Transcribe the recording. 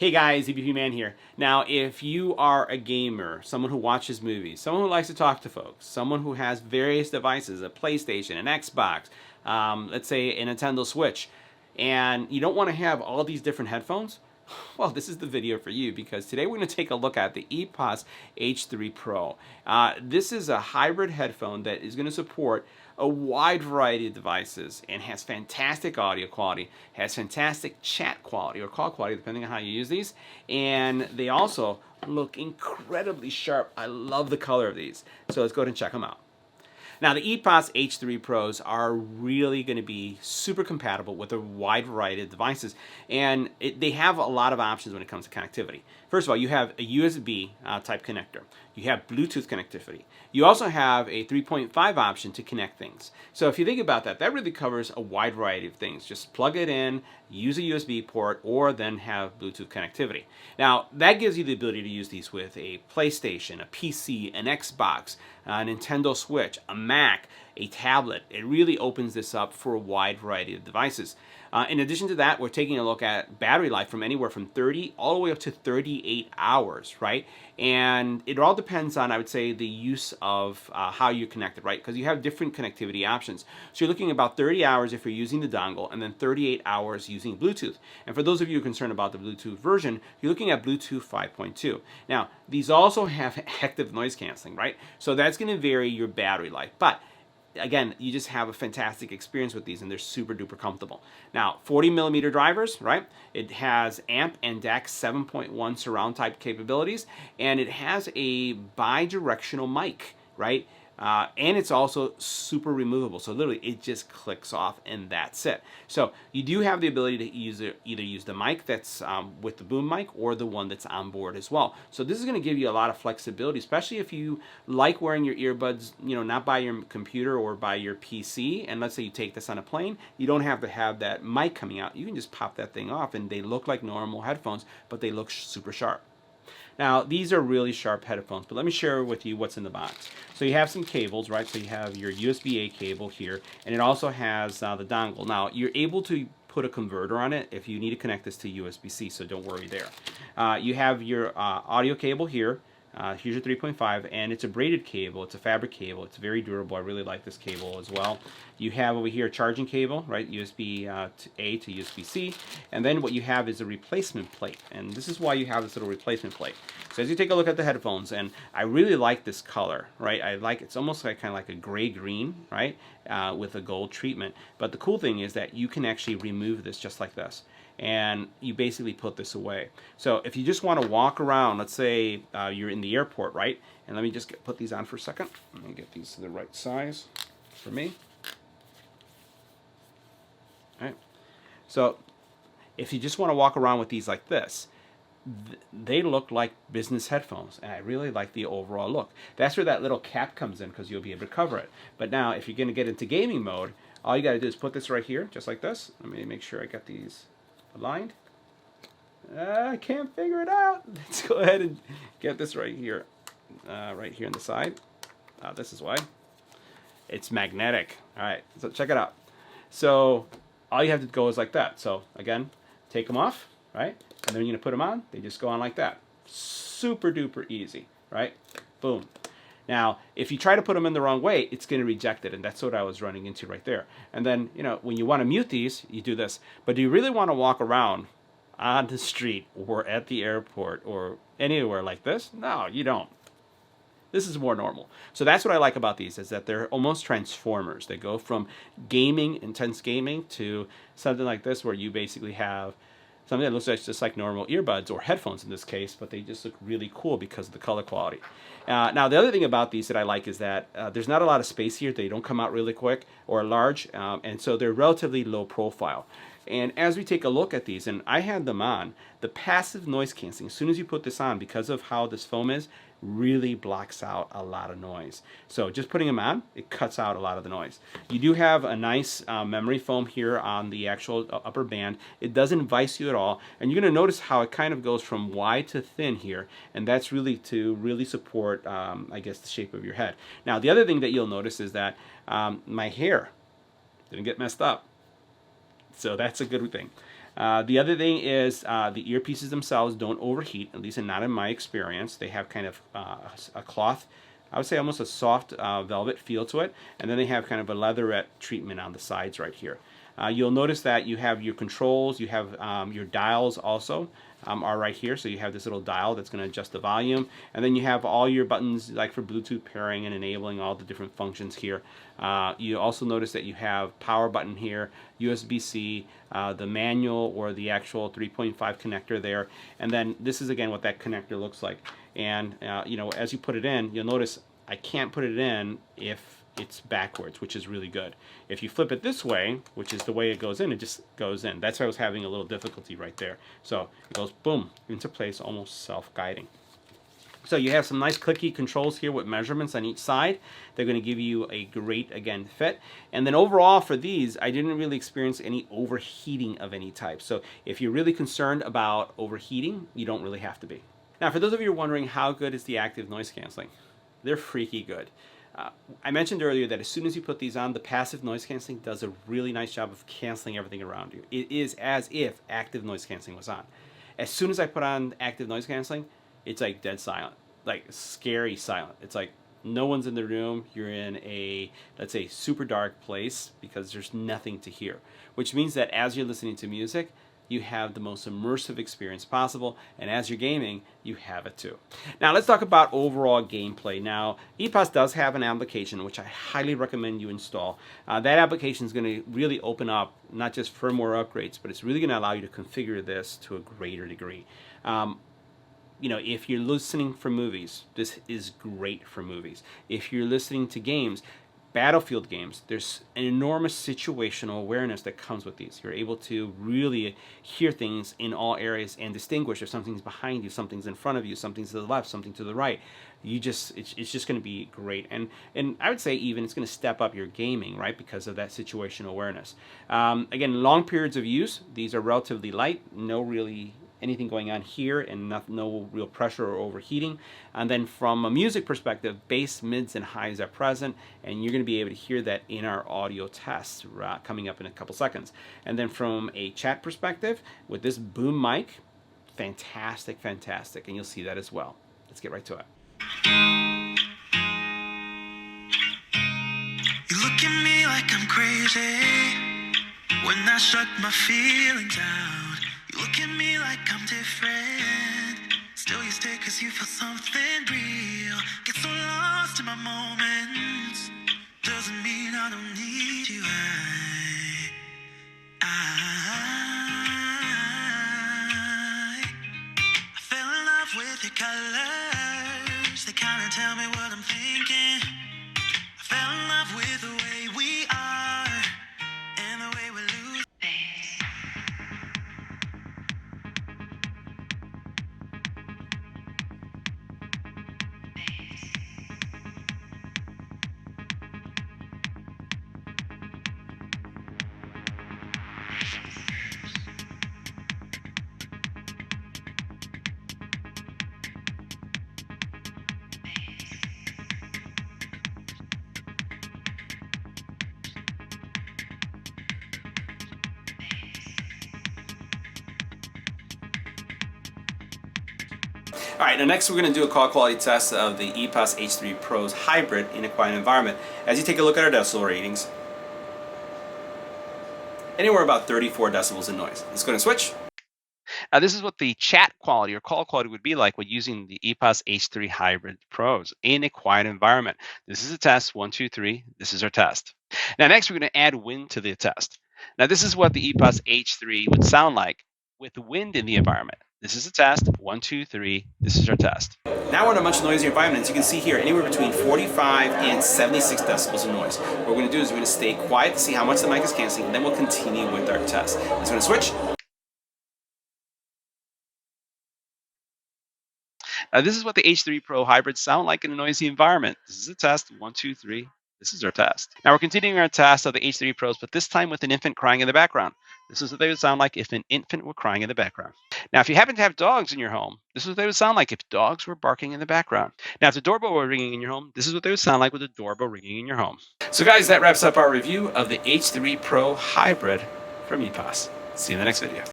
Hey guys, EBPMAN here. Now, if you are a gamer, someone who watches movies, someone who likes to talk to folks, someone who has various devices, a PlayStation, an Xbox, let's say a Nintendo Switch, and you don't want to have all these different headphones, well, this is the video for you because today we're going to take a look at the EPOS H3PRO. This is a hybrid headphone that is going to support a wide variety of devices and has fantastic audio quality, has fantastic chat quality or call quality depending on how you use these, and they also look incredibly sharp. I love the color of these. So let's go ahead and check them out. Now, the EPOS H3PROs are really going to be super compatible with a wide variety of devices, and they have a lot of options when it comes to connectivity. First of all, you have a USB type connector. You have Bluetooth connectivity. You also have a 3.5 option to connect things. So if you think about that, that really covers a wide variety of things. Just plug it in, use a USB port, or then have Bluetooth connectivity. Now, that gives you the ability to use these with a PlayStation, a PC, an Xbox, a Nintendo Switch, a Mac, a tablet. It really opens this up for a wide variety of devices. In addition to that, we're taking a look at battery life from anywhere from 30 all the way up to 38 hours, right? And it all depends on, I would say, the use of how you're connected, right? Because you have different connectivity options. So you're looking at about 30 hours if you're using the dongle, and then 38 hours using Bluetooth. And for those of you who are concerned about the Bluetooth version, you're looking at Bluetooth 5.2. Now, these also have active noise canceling, right? So that's going to vary your battery life. But again, you just have a fantastic experience with these, and they're super duper comfortable. Now, 40mm drivers, right? It has amp and DAC 7.1 surround type capabilities, and it has a bi-directional mic, right? And it's also super removable. So literally, it just clicks off, and that's it. So you do have the ability to either use the mic that's with the boom mic or the one that's on board as well. So this is going to give you a lot of flexibility, especially if you like wearing your earbuds, you know, not by your computer or by your PC. And let's say you take this on a plane, you don't have to have that mic coming out. You can just pop that thing off, and they look like normal headphones, but they look super sharp. Now, these are really sharp headphones, but let me share with you what's in the box. So you have some cables, right? So you have your USB-A cable here, and it also has the dongle. Now, you're able to put a converter on it if you need to connect this to USB-C, so don't worry there. You have your audio cable here. Here's your 3.5, and it's a braided cable. It's a fabric cable. It's very durable. I really like this cable as well. You have over here a charging cable, right? USB-A to USB-C. And then what you have is a replacement plate. And this is why you have this little replacement plate. So as you take a look at the headphones, and I really like this color, right? I like it's almost like kind of like a gray-green, right? With a gold treatment. But the cool thing is that you can actually remove this just like this, and you basically put this away. So if you just want to walk around, let's say you're in the airport, right? And let me just put these on for a second. Let me get these to the right size for me. All right. So if you just want to walk around with these like this, they look like business headphones, and I really like the overall look. That's where that little cap comes in, because you'll be able to cover it. But now if you're going to get into gaming mode, all you got to do is put this right here, just like this. Let me make sure I got these aligned. I can't figure it out. Let's go ahead and get this right here on the side. This is why. It's magnetic. All right, so check it out. So all you have to go is like that. So again, take them off, right? And then you're gonna put them on. They just go on like that. Super duper easy, right? Boom. Now, if you try to put them in the wrong way, it's going to reject it, and that's what I was running into right there. And then, you know, when you want to mute these, you do this. But do you really want to walk around on the street or at the airport or anywhere like this? No, you don't. This is more normal. So that's what I like about these, is that they're almost transformers. They go from gaming, intense gaming, to something like this where you basically have something that looks like just like normal earbuds or headphones in this case, but they just look really cool because of the color quality. Now, the other thing about these that I like is that there's not a lot of space here. They don't come out really quick or large, and so they're relatively low profile. And as we take a look at these, and I had them on, the passive noise canceling, as soon as you put this on, because of how this foam is, really blocks out a lot of noise. So just putting them on, it cuts out a lot of the noise. You do have a nice memory foam here on the actual upper band. It doesn't vice you at all, and you're going to notice how it kind of goes from wide to thin here, and that's really to really support, I guess, the shape of your head. Now, the other thing that you'll notice is that my hair didn't get messed up. So that's a good thing. The other thing is the earpieces themselves don't overheat, at least not in my experience. They have kind of a cloth, I would say almost a soft velvet feel to it, and then they have kind of a leatherette treatment on the sides right here. You'll notice that you have your controls, you have your dials also are right here. So you have this little dial that's going to adjust the volume, and then you have all your buttons like for Bluetooth pairing and enabling all the different functions here. You also notice that you have power button here, USB-C, the manual or the actual 3.5 connector there, and then this is again what that connector looks like. And you know, as you put it in, you'll notice I can't put it in if it's backwards, which is really good. If you flip it this way, which is the way it goes in, it just goes in. That's why I was having a little difficulty right there. So it goes boom into place, almost self-guiding. So you have some nice clicky controls here with measurements on each side. They're going to give you a great, again, fit. And then overall for these, I didn't really experience any overheating of any type. So if you're really concerned about overheating, you don't really have to be. Now, for those of you who are wondering how good is the active noise canceling, they're freaky good. I mentioned earlier that as soon as you put these on, the passive noise canceling does a really nice job of canceling everything around you. It is as if active noise canceling was on. As soon as I put on active noise canceling, it's like dead silent, like scary silent. It's like no one's in the room. You're in a, let's say, super dark place because there's nothing to hear, which means that as you're listening to music, you have the most immersive experience possible, and as you're gaming, you have it too. Now let's talk about overall gameplay. Now, EPOS does have an application which I highly recommend you install. That application is going to really open up not just firmware upgrades, but it's really going to allow you to configure this to a greater degree. You know, if you're listening for movies, this is great for movies. If you're listening to games, Battlefield games, there's an enormous situational awareness that comes with these. You're able to really hear things in all areas and distinguish if something's behind you, something's in front of you, something's to the left, something to the right. It's just going to be great. And I would say even it's going to step up your gaming, right, because of that situational awareness. Again, long periods of use, these are relatively light, no really anything going on here, and no real pressure or overheating. And then from a music perspective, bass, mids, and highs are present, and you're going to be able to hear that in our audio tests coming up in a couple seconds. And then from a chat perspective, with this boom mic, fantastic, fantastic, and you'll see that as well. Let's get right to it. You look at me like I'm crazy when I shut my feelings out. You look at me like I'm different. Still you stay cause you feel something real. Get so lost in my moments. Doesn't mean I don't need you. I fell in love with your colors. They kinda tell me what I'm thinking. I fell in love with the way we are and the way we lose face. All right, now next we're going to do a call quality test of the EPOS H3PRO's hybrid in a quiet environment. As you take a look at our decibel ratings, anywhere about 34 decibels in noise. Let's go and switch. Now this is what the chat quality or call quality would be like when using the EPOS H3 Hybrid Pros in a quiet environment. This is a test, 1, 2, 3. This is our test. Now next we're going to add wind to the test. Now this is what the EPOS H3 would sound like with wind in the environment. This is a test, 1, 2, 3. This is our test. Now we're in a much noisier environment. As you can see here, anywhere between 45 and 76 decibels of noise. What we're going to do is we're going to stay quiet to see how much the mic is canceling, and then we'll continue with our test. Let's go and switch. This is what the H3 Pro hybrids sound like in a noisy environment. This is a test, 1, 2, 3. This is our test. Now we're continuing our test of the H3 Pros, but this time with an infant crying in the background. This is what they would sound like if an infant were crying in the background. Now, if you happen to have dogs in your home, this is what they would sound like if dogs were barking in the background. Now, if the doorbell were ringing in your home, this is what they would sound like with the doorbell ringing in your home. So guys, that wraps up our review of the H3 Pro Hybrid from EPOS. See you in the next video.